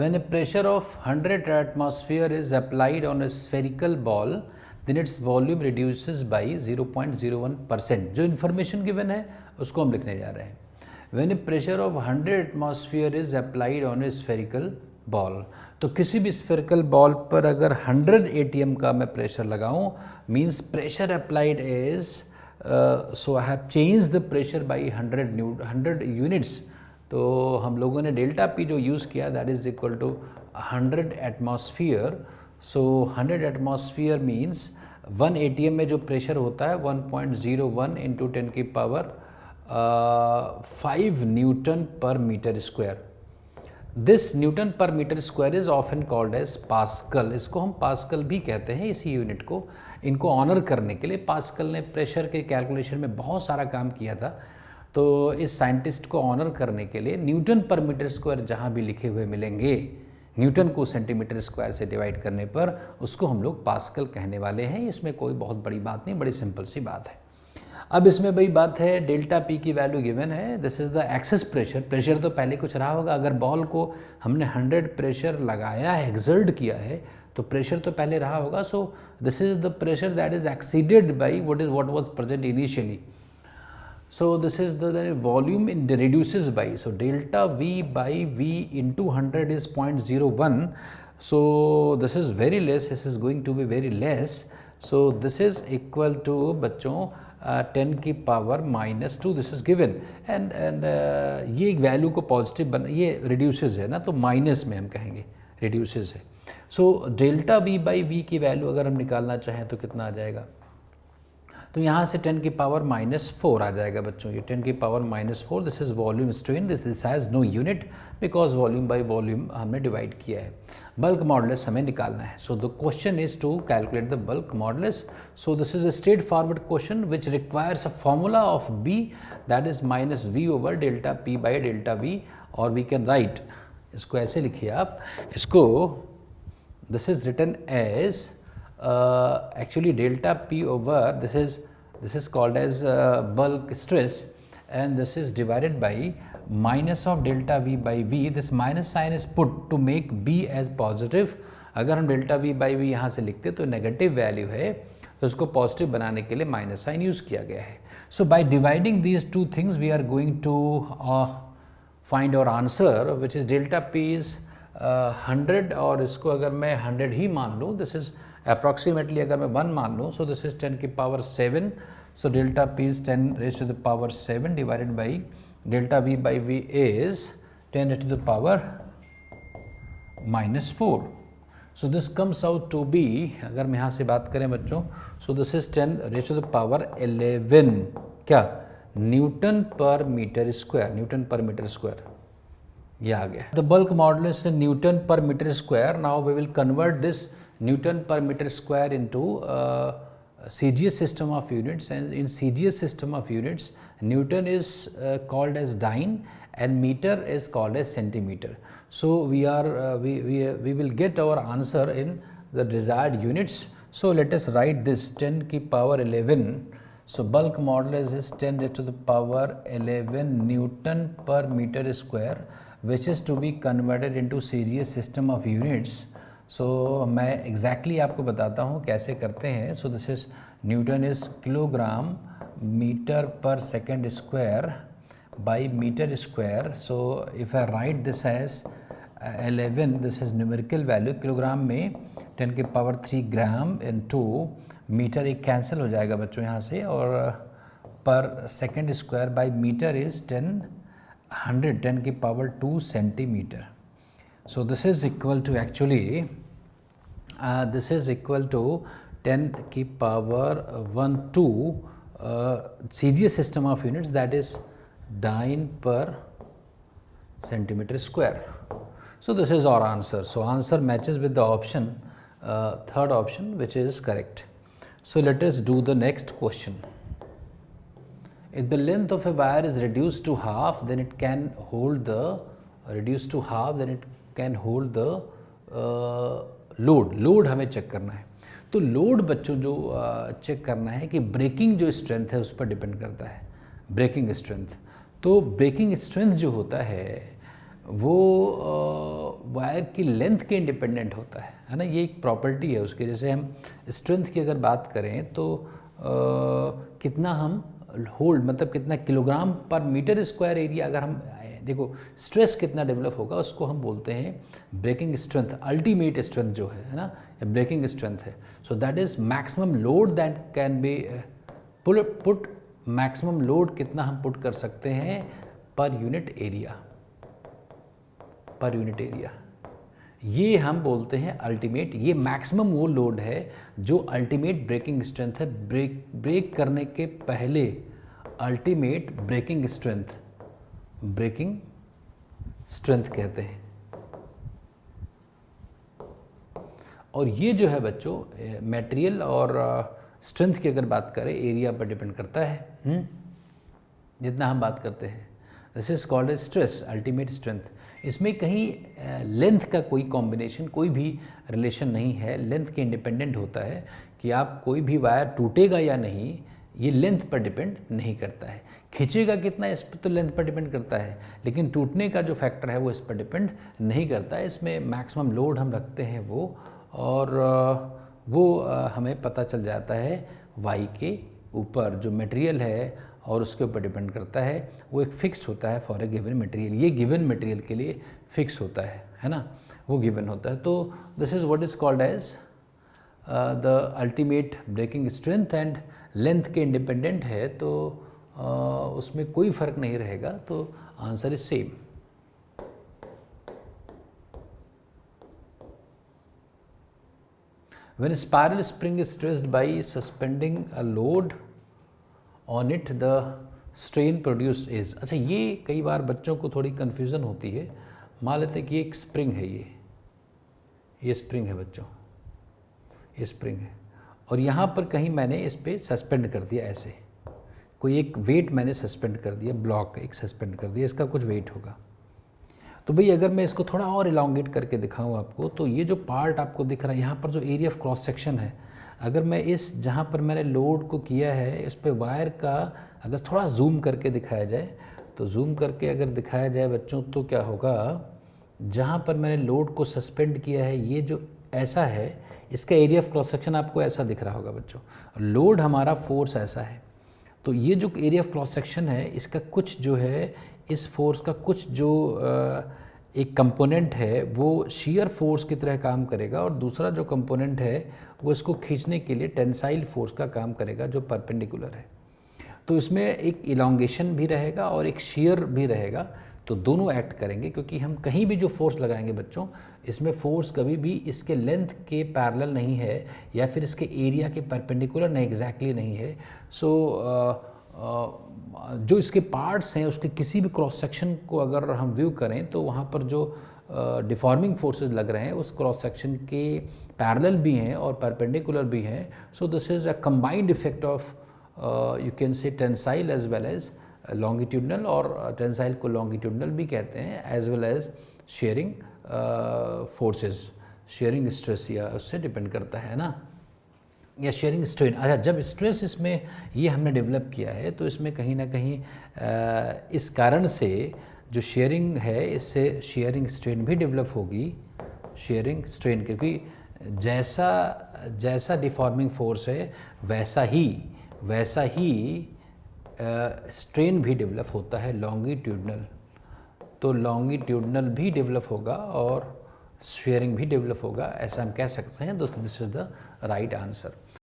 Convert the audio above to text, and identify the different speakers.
Speaker 1: When a pressure of 100 atmosphere is applied on a spherical ball, then its volume reduces by 0.01%. जो information given है उसको हम लिखने जा रहे हैं. When a pressure of 100 atmosphere is applied on a spherical ball, तो किसी भी spherical ball पर अगर 100 atm का मैं pressure लगाऊं, means pressure applied is so I have changed the pressure by 100 units. तो हम लोगों ने डेल्टा पी जो यूज़ किया that is equal to 100 atmosphere. So 100 atmosphere means 1 ATM में जो प्रेशर होता है 1.01 इंटू 10 की power 5 newton per metre square. This newton per metre square is often called as pascal. इसको हम पास्कल भी कहते हैं इसी यूनिट को. इनको ऑनर करने के लिए पास्कल ने प्रेशर के कैलकुलेशन में बहुत सारा काम किया था. तो इस साइंटिस्ट को ऑनर करने के लिए न्यूटन पर मीटर स्क्वायर जहाँ भी लिखे हुए मिलेंगे, न्यूटन को सेंटीमीटर स्क्वायर से डिवाइड करने पर उसको हम लोग पास्कल कहने वाले हैं. इसमें कोई बहुत बड़ी बात नहीं, बड़ी सिंपल सी बात है. अब इसमें बड़ी बात है, डेल्टा पी की वैल्यू गिवन है. This is the excess pressure. Pressure तो पहले कुछ रहा होगा. अगर बॉल को हमने 100 प्रेशर लगाया है, एक्सर्ट किया है, तो प्रेशर तो पहले रहा होगा. सो this is the pressure that is exceeded by what was present initially. So this is the volume in reduces by, so delta V by V into 100 is 0.01. So this is very less, this is going to be very less. So this is equal to बच्चों 10 की power -2 this is given. and ये एक value को positive बना, ये reduces है ना, तो माइनस में हम कहेंगे reduces है. So delta V by V की वैल्यू अगर हम निकालना चाहें तो कितना आ जाएगा, तो यहाँ से 10 की पावर -4 आ जाएगा बच्चों. ये 10 की power -4, this is volume strain. This has no unit because volume by volume हमने डिवाइड किया है. बल्क मॉडुलस हमें निकालना है. So the question is to calculate the bulk modulus. So this is a straightforward question which requires a formula of B that is -v over delta P by delta V. और we can write, इसको ऐसे लिखिए आप, इसको this is written as actually delta P over this is called as bulk stress, and this is divided by minus of delta V by V. this minus sign is put to make B as positive. अगर हम delta V by V यहाँ से लिखते तो negative value है, तो उसको positive बनाने के लिए माइनस साइन यूज़ किया गया है. So by dividing these two things we are going to find our answer which is delta P is 100. और इसको अगर मैं 100 ही मान लूँ, दिस इज़ अप्रॉक्सीमेटली अगर मैं 1 मान लूँ, सो दिस इज 10 की power 7. So delta P is 10 raise to the power 7 divided by delta V by V is 10 raise to the power -4. So this comes out to be, अगर हम यहाँ से बात करें बच्चों, so this is 10 raise to the power 11 क्या Newton per metre square. Newton per metre square ये आ गया. The bulk modulus in Newton per metre square. Now we will convert this Newton per meter square into CGS system of units, and in CGS system of units Newton is called as dyne and meter is called as centimeter. So we will get our answer in the desired units. So let us write this 10 की power 11. So bulk modulus is 10 raised to the power 11 Newton per meter square, which is to be converted into CGS system of units. सो मैं exactly आपको बताता हूँ कैसे करते हैं. So this is newton is kilogram metre per second square by metre square. So if I write this as 11, this is numerical value. Kilogram में 10 की power 3 gram into metre, एक कैंसिल हो जाएगा बच्चों यहाँ से, और per second square by metre is 10 की power 2 centimetre. So this is equal to actually this is equal to 10 की power 1 to CGS system of units, that is dyne per centimeter square. So this is our answer. So answer matches with the option third option, which is correct. So let us do the next question. If the length of a wire is reduced to half, then it can hold the load हमें check करना है. तो load बच्चों जो check करना है कि breaking जो स्ट्रेंथ है उस पर डिपेंड करता है. ब्रेकिंग स्ट्रेंथ, तो ब्रेकिंग स्ट्रेंथ जो होता है वो वायर की लेंथ के इंडिपेंडेंट होता है ना। ये एक प्रॉपर्टी है उसके। जैसे हम स्ट्रेंथ की अगर बात करें तो कितना हम होल्ड, मतलब कितना किलोग्राम पर मीटर स्क्वायर एरिया, अगर हम देखो स्ट्रेस कितना डेवलप होगा उसको हम बोलते हैं ब्रेकिंग स्ट्रेंथ, अल्टीमेट स्ट्रेंथ जो है ना, ब्रेकिंग स्ट्रेंथ है। So that is maximum load that can be put, maximum load कितना हम पुट कर सकते हैं per unit area, per unit area, ये हम बोलते हैं अल्टीमेट। ये मैक्सिमम वो लोड है जो अल्टीमेट ब्रेकिंग स्ट्रेंथ है, ब्रेक करने के पहले अल्टीमेट ब्रेकिंग स्ट्रेंथ कहते हैं। और ये जो है बच्चों मटेरियल और स्ट्रेंथ की अगर बात करें एरिया पर डिपेंड करता है, जितना हम बात करते हैं। This is called as stress, ultimate strength. इसमें कहीं लेंथ का कोई कॉम्बिनेशन, कोई भी रिलेशन नहीं है, लेंथ के इंडिपेंडेंट होता है कि आप कोई भी वायर टूटेगा या नहीं, ये लेंथ पर डिपेंड नहीं करता है। खींचेगा कितना इस पर तो लेंथ पर डिपेंड करता है, लेकिन टूटने का जो फैक्टर है वो इस पर डिपेंड नहीं करता है। इसमें मैक्सिमम लोड हम रखते हैं वो, और वो हमें पता चल जाता है वाई के ऊपर जो मटेरियल है और उसके ऊपर डिपेंड करता है। वो एक फिक्स्ड होता है फॉर ए गिवन मटेरियल, ये गिवन मटेरियल के लिए फिक्स होता है ना, वो गिवन होता है। तो this is what is called as the ultimate breaking strength, and length के इंडिपेंडेंट है तो उसमें कोई फ़र्क नहीं रहेगा। तो answer is same. When a spiral spring is stressed by suspending a load on it, the strain produced is। अच्छा, ये कई बार बच्चों को थोड़ी कन्फ्यूज़न होती है। मान लेते हैं कि एक स्प्रिंग है, ये स्प्रिंग है बच्चों, ये स्प्रिंग है, और यहाँ पर कहीं मैंने इस पर सस्पेंड कर दिया, ऐसे कोई एक वेट मैंने सस्पेंड कर दिया, ब्लॉक एक सस्पेंड कर दिया, इसका कुछ वेट होगा। तो भाई अगर मैं इसको थोड़ा और इलांगेट करके दिखाऊं आपको, तो ये जो पार्ट आपको दिख रहा है यहाँ पर जो एरिया ऑफ क्रॉस सेक्शन है, अगर मैं इस जहाँ पर मैंने लोड को किया है इस पर वायर का अगर थोड़ा जूम करके दिखाया जाए, तो जूम करके अगर दिखाया जाए बच्चों तो क्या होगा, जहाँ पर मैंने लोड को सस्पेंड किया है ये जो ऐसा है, इसका एरिया ऑफ क्रॉस सेक्शन आपको ऐसा दिख रहा होगा बच्चों। लोड हमारा फोर्स ऐसा है, तो ये जो एरिया ऑफ क्रॉस सेक्शन है इसका कुछ जो है, इस फोर्स का कुछ जो एक कंपोनेंट है वो शियर फोर्स की तरह काम करेगा, और दूसरा जो कंपोनेंट है वो इसको खींचने के लिए टेंसाइल फोर्स का काम करेगा जो परपेंडिकुलर है। तो इसमें एक इलॉन्गेशन भी रहेगा और एक शियर भी रहेगा, तो दोनों एक्ट करेंगे, क्योंकि हम कहीं भी जो फोर्स लगाएंगे बच्चों, इसमें फोर्स कभी भी इसके लेंथ के पैरेलल नहीं है या फिर इसके एरिया के परपेंडिकुलर नहीं, एग्जैक्टली नहीं है। सो जो इसके पार्ट्स हैं उसके किसी भी क्रॉस सेक्शन को अगर हम व्यू करें तो वहाँ पर जो डिफॉर्मिंग फोर्सेस लग रहे हैं उस क्रॉस सेक्शन के पैरेलल भी हैं और परपेंडिकुलर भी हैं। So this is a combined effect of you can say tensile as well as longitudinal, और टेंसाइल को लॉन्गिट्यूडनल भी कहते हैं, as well as shearing forces, shearing stress या उससे डिपेंड करता है ना, या शेयरिंग स्ट्रेन। अच्छा, जब स्ट्रेस इसमें ये हमने डेवलप किया है तो इसमें कहीं ना कहीं इस कारण से जो शेयरिंग है इससे शेयरिंग स्ट्रेन भी डेवलप होगी, शेयरिंग स्ट्रेन, क्योंकि जैसा डिफॉर्मिंग फोर्स है वैसा ही स्ट्रेन भी डेवलप होता है लॉन्गिट्यूडनल, तो लॉन्गिट्यूडनल भी डेवलप होगा और शेयरिंग भी डेवलप होगा, ऐसा हम कह सकते हैं दोस्तों। This is the right answer.